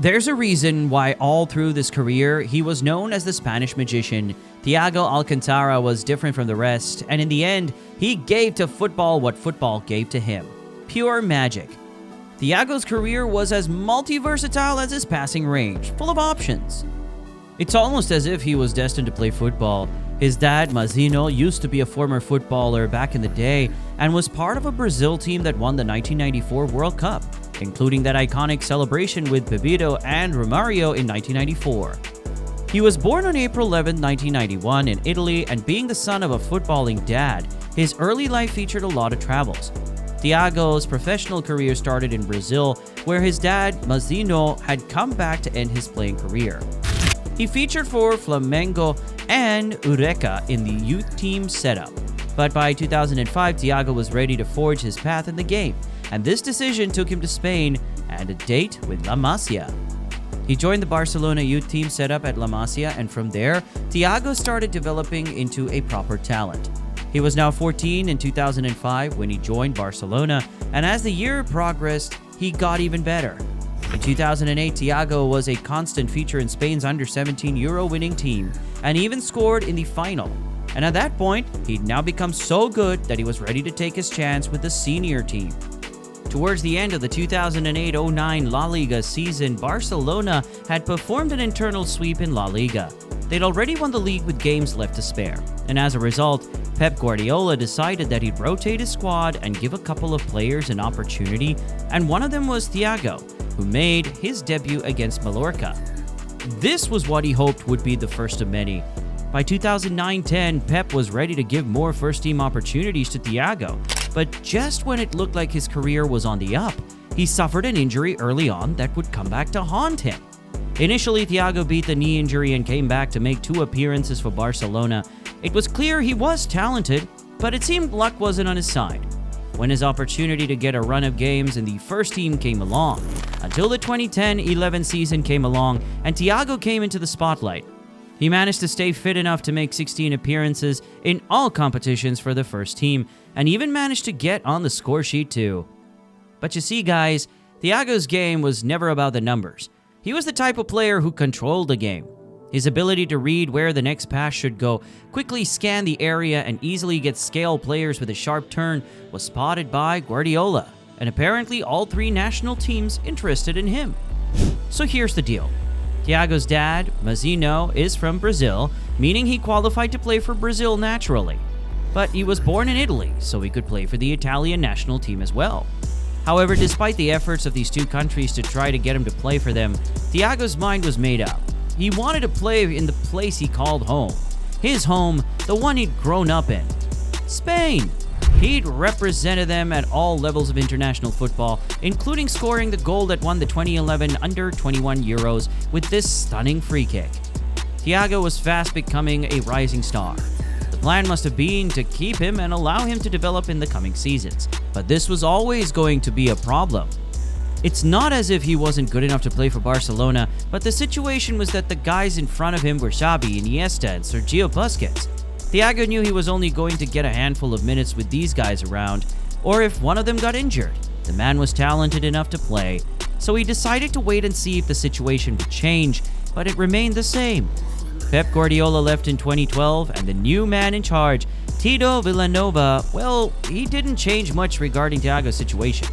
There's a reason why all through this career, he was known as the Spanish magician. Thiago Alcantara was different from the rest, and in the end, he gave to football what football gave to him. Pure magic. Thiago's career was as multi-versatile as his passing range, full of options. It's almost as if he was destined to play football. His dad, Mazino, used to be a former footballer back in the day and was part of a Brazil team that won the 1994 World Cup, including that iconic celebration with Bebeto and Romario in 1994. He was born on April 11, 1991 in Italy, and being the son of a footballing dad, his early life featured a lot of travels. Thiago's professional career started in Brazil, where his dad, Mazino, had come back to end his playing career. He featured for Flamengo and Eureka in the youth team setup. But by 2005, Thiago was ready to forge his path in the game, and this decision took him to Spain and a date with La Masia. He joined the Barcelona youth team setup at La Masia, and from there, Thiago started developing into a proper talent. He was now 14 in 2005 when he joined Barcelona, and as the year progressed, he got even better. In 2008, Thiago was a constant feature in Spain's under-17 Euro winning team and even scored in the final. And at that point, he'd now become so good that he was ready to take his chance with the senior team. Towards the end of the 2008-09 La Liga season, Barcelona had performed an internal sweep in La Liga. They'd already won the league with games left to spare, and as a result, Pep Guardiola decided that he'd rotate his squad and give a couple of players an opportunity, and one of them was Thiago, who made his debut against Mallorca. This was what he hoped would be the first of many. By 2009-10, Pep was ready to give more first-team opportunities to Thiago, but just when it looked like his career was on the up, he suffered an injury early on that would come back to haunt him. Initially, Thiago beat the knee injury and came back to make 2 appearances for Barcelona. It was clear he was talented, but it seemed luck wasn't on his side. When his opportunity to get a run of games in the first team came along, until the 2010-11 season came along and Thiago came into the spotlight. He managed to stay fit enough to make 16 appearances in all competitions for the first team, and even managed to get on the score sheet too. But you see guys, Thiago's game was never about the numbers. He was the type of player who controlled the game. His ability to read where the next pass should go, quickly scan the area, and easily get scale players with a sharp turn was spotted by Guardiola, and apparently all 3 national teams interested in him. So here's the deal. Thiago's dad, Mazino, is from Brazil, meaning he qualified to play for Brazil naturally. But he was born in Italy, so he could play for the Italian national team as well. However, despite the efforts of these 2 countries to try to get him to play for them, Thiago's mind was made up. He wanted to play in the place he called home. His home, the one he'd grown up in. Spain. He'd represented them at all levels of international football, including scoring the goal that won the 2011 Under-21 Euros with this stunning free kick. Thiago was fast becoming a rising star. The plan must have been to keep him and allow him to develop in the coming seasons, but this was always going to be a problem. It's not as if he wasn't good enough to play for Barcelona, but the situation was that the guys in front of him were Xavi, Iniesta, and Sergio Busquets. Thiago knew he was only going to get a handful of minutes with these guys around, or if one of them got injured. The man was talented enough to play, so he decided to wait and see if the situation would change, but it remained the same. Pep Guardiola left in 2012, and the new man in charge, Tito Villanova, well, he didn't change much regarding Thiago's situation.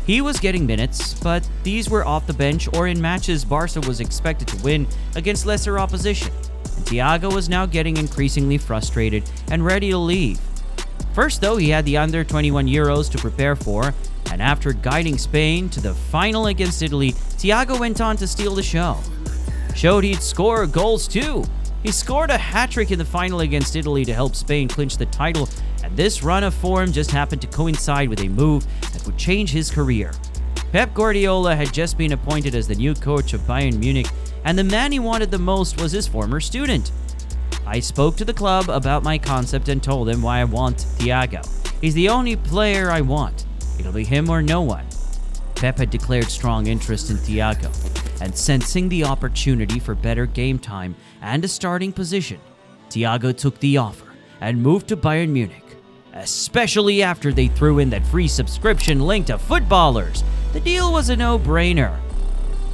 He was getting minutes, but these were off the bench or in matches Barca was expected to win against lesser opposition, and Thiago was now getting increasingly frustrated and ready to leave. First though, he had the Under-21 Euros to prepare for, and after guiding Spain to the final against Italy, Thiago went on to steal the show. Showed he'd score goals too. He scored a hat-trick in the final against Italy to help Spain clinch the title, and this run of form just happened to coincide with a move that would change his career. Pep Guardiola had just been appointed as the new coach of Bayern Munich, and the man he wanted the most was his former student. I spoke to the club about my concept and told them why I want Thiago. He's the only player I want. It'll be him or no one. Pep had declared strong interest in Thiago, and sensing the opportunity for better game time and a starting position, Thiago took the offer and moved to Bayern Munich, especially after they threw in that free subscription link to Footballerz. The deal was a no-brainer.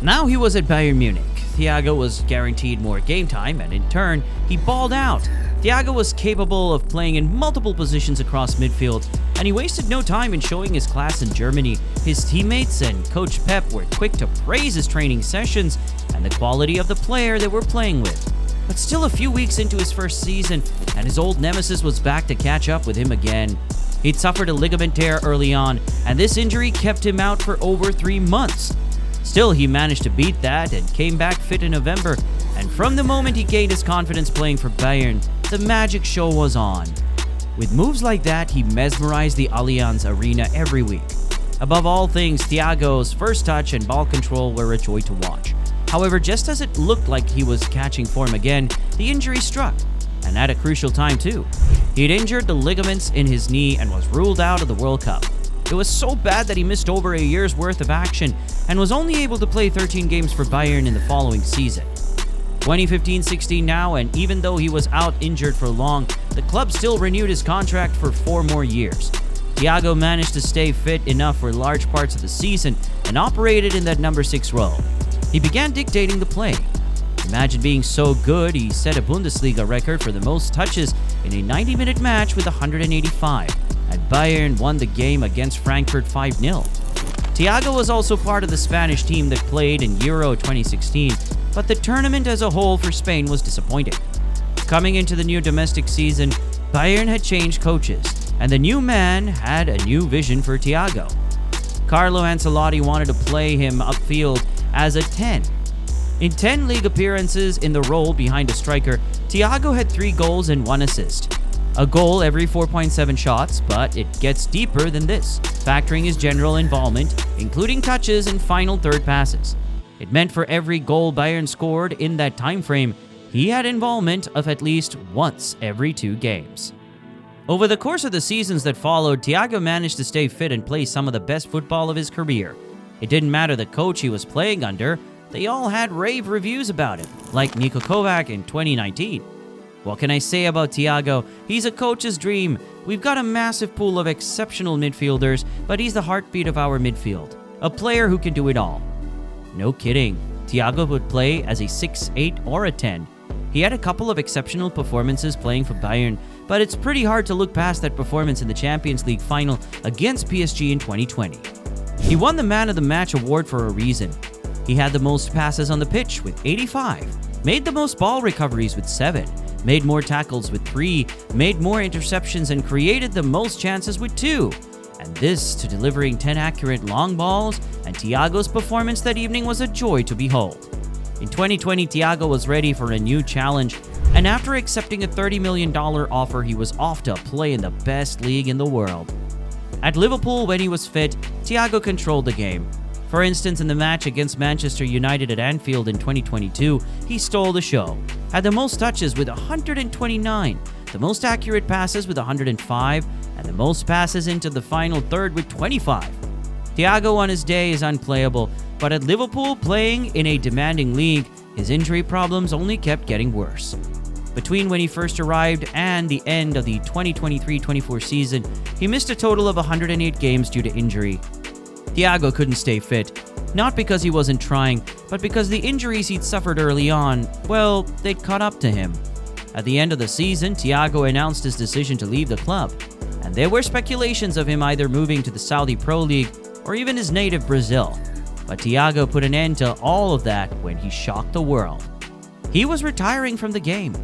Now he was at Bayern Munich. Thiago was guaranteed more game time, and in turn, he balled out. Thiago was capable of playing in multiple positions across midfield, and he wasted no time in showing his class in Germany. His teammates and coach Pep were quick to praise his training sessions and the quality of the player they were playing with. But still a few weeks into his first season, and his old nemesis was back to catch up with him again. He'd suffered a ligament tear early on, and this injury kept him out for over 3 months. Still, he managed to beat that and came back fit in November, and from the moment he gained his confidence playing for Bayern, the magic show was on. With moves like that, he mesmerized the Allianz Arena every week. Above all things, Thiago's first touch and ball control were a joy to watch. However, just as it looked like he was catching form again, the injury struck, and at a crucial time too. He'd injured the ligaments in his knee and was ruled out of the World Cup. It was so bad that he missed over a year's worth of action and was only able to play 13 games for Bayern in the following season. 2015-16 now, and even though he was out injured for long, the club still renewed his contract for 4 more years. Thiago managed to stay fit enough for large parts of the season and operated in that number 6 role. He began dictating the play. Imagine being so good, he set a Bundesliga record for the most touches in a 90-minute match with 185, and Bayern won the game against Frankfurt 5-0. Thiago was also part of the Spanish team that played in Euro 2016, but the tournament as a whole for Spain was disappointing. Coming into the new domestic season, Bayern had changed coaches, and the new man had a new vision for Thiago. Carlo Ancelotti wanted to play him upfield as a 10. In 10 league appearances in the role behind a striker, Thiago had 3 goals and 1 assist. A goal every 4.7 shots, but it gets deeper than this, factoring his general involvement, including touches and final third passes. It meant for every goal Bayern scored in that time frame, he had involvement of at least once every 2 games. Over the course of the seasons that followed, Thiago managed to stay fit and play some of the best football of his career. It didn't matter the coach he was playing under, they all had rave reviews about him, like Niko Kovac in 2019. What can I say about Thiago? He's a coach's dream. We've got a massive pool of exceptional midfielders, but he's the heartbeat of our midfield. A player who can do it all. No kidding. Thiago would play as a 6, 8, or a 10. He had a couple of exceptional performances playing for Bayern, but it's pretty hard to look past that performance in the Champions League final against PSG in 2020. He won the Man of the Match award for a reason. He had the most passes on the pitch with 85, made the most ball recoveries with 7, made more tackles with 3, made more interceptions and created the most chances with 2. And this to delivering 10 accurate long balls, and Thiago's performance that evening was a joy to behold. In 2020, Thiago was ready for a new challenge, and after accepting a $30 million offer, he was off to play in the best league in the world. At Liverpool, when he was fit, Thiago controlled the game. For instance, in the match against Manchester United at Anfield in 2022, he stole the show, had the most touches with 129, the most accurate passes with 105, and the most passes into the final third with 25. Thiago on his day is unplayable, but at Liverpool, playing in a demanding league, his injury problems only kept getting worse. Between when he first arrived and the end of the 2023-24 season, he missed a total of 108 games due to injury. Thiago couldn't stay fit, not because he wasn't trying, but because the injuries he'd suffered early on, well, they'd caught up to him. At the end of the season, Thiago announced his decision to leave the club, and there were speculations of him either moving to the Saudi Pro League or even his native Brazil. But Thiago put an end to all of that when he shocked the world. He was retiring from the game.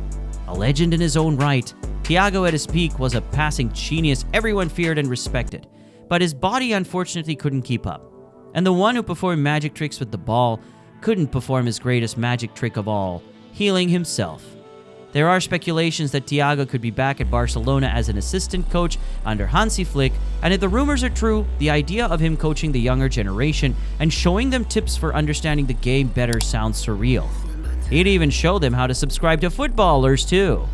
A legend in his own right, Thiago at his peak was a passing genius everyone feared and respected. But his body unfortunately couldn't keep up. And the one who performed magic tricks with the ball couldn't perform his greatest magic trick of all, healing himself. There are speculations that Thiago could be back at Barcelona as an assistant coach under Hansi Flick, and if the rumors are true, the idea of him coaching the younger generation and showing them tips for understanding the game better sounds surreal. He'd even show them how to subscribe to Footballerz too.